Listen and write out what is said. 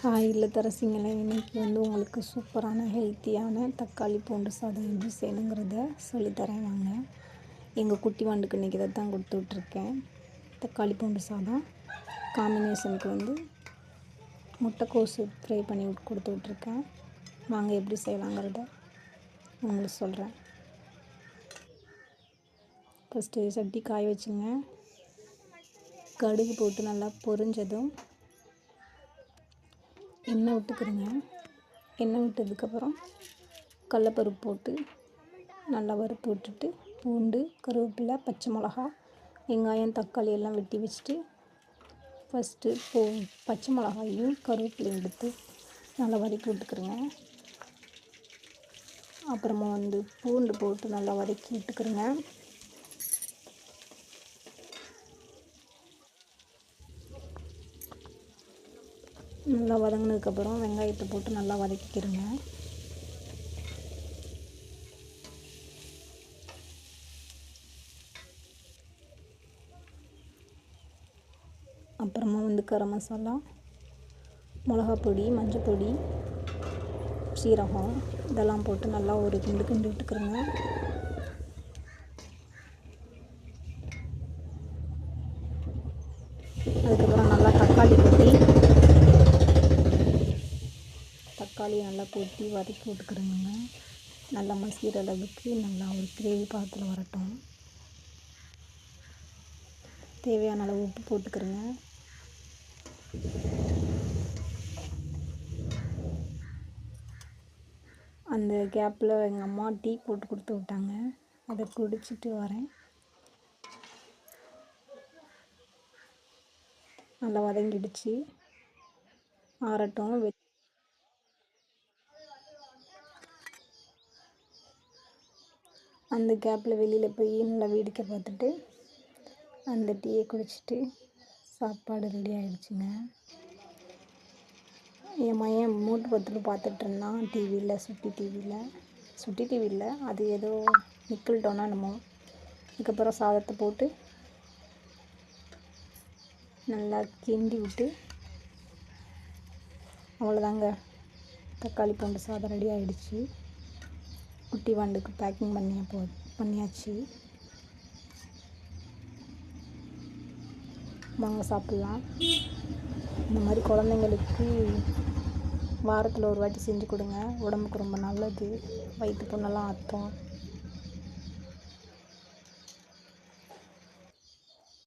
இல்லத்தரசிங்களே, இன்றைக்கி உங்களுக்கு சூப்பரான ஹெல்த்தியான தக்காளி பூண்டு சாதம் எப்படி செய்யணுங்கிறத சொல்லித்தரேன் வாங்க. எங்கள் குட்டி வாண்டுக்கு இன்றைக்கி இதை தான் கொடுத்து விட்ருக்கேன். தக்காளி பூண்டு சாதம் காம்பினேஷனுக்கு முட்டைக்கோசு ஃப்ரை பண்ணி கொடுத்து விட்ருக்கேன். வாங்க எப்படி செய்யலாங்கிறத உங்களுக்கு சொல்கிறேன். ஃபஸ்ட்டு சட்டி காய வச்சுங்க. கடுகு போட்டு நல்லா பொரிஞ்சதும் எண்ணெய் விட்டுக்கிறேங்க. எண்ணெய் விட்டதுக்கப்புறம் கடலப்பருப்பு போட்டு நல்லா வறுத்து விட்டுட்டு பூண்டு, கருவேப்பிலை, பச்சை மிளகா, வெங்காயம், தக்காளி எல்லாம் வெட்டி வச்சுட்டு ஃபஸ்ட்டு பச்சை மிளகாயும் கருவேப்பிலையும் எடுத்து நல்லா வதக்கி விட்டுக்கிறேங்க. அப்புறமா பூண்டு போட்டு நல்லா வதக்கி விட்டுக்கிறேங்க. நல்லா வதங்கினதுக்கப்புறம் வெங்காயத்தை போட்டு நல்லா வதக்கிக்கிறேங்க. அப்புறமா கரம் மசாலா, மிளகாப் பொடி, மஞ்சள் பொடி, சீரகம் இதெல்லாம் போட்டு நல்லா ஒரு கிண்டு விட்டுக்கிறேங்க. அதுக்கப்புறம் நல்லா தக்காளியை நல்லா கொட்டி வதக்கி விட்டுக்கிறேங்க. நல்லா மசிகிற அளவுக்கு நல்லா ஒரு கிரேவி பாத்தில் வரட்டும். தேவையான அளவு உப்பு போட்டுக்கிறேங்க. அந்த கேப்பில் எங்கள் அம்மா டீ போட்டு கொடுத்து விட்டாங்க. அதை குடிச்சிட்டு வரேன். நல்லா வதங்கிடுச்சு, ஆறட்டும். அந்த கேப்பில் வெளியில் போய் நல்லா வேடிக்கை பார்த்துட்டு அந்த டீயை குடிச்சிட்டு சாப்பாடு ரெடி ஆகிடுச்சுங்க. என் பையன் மூட்டு பத்தில் பார்த்துட்டு இருந்தான் டிவியில், சுட்டி டிவியில் அது ஏதோ நிக்கல்டோனா என்னமோ. அதுக்கப்புறம் சாதத்தை போட்டு நல்லா கிண்டி விட்டு அவ்வளோதாங்க, தக்காளி பூண்டு சாதம் ரெடி ஆகிடுச்சு. குட்டி வாண்டுக்கு பேக்கிங் பண்ணியாச்சு. வாங்க சாப்பிட்லாம். இந்த மாதிரி குழந்தைங்களுக்கு வாரத்தில் ஒரு வாட்டி செஞ்சு கொடுங்க. உடம்புக்கு ரொம்ப நல்லது. வயிற்று புண்ணெல்லாம் ஆற்றும்.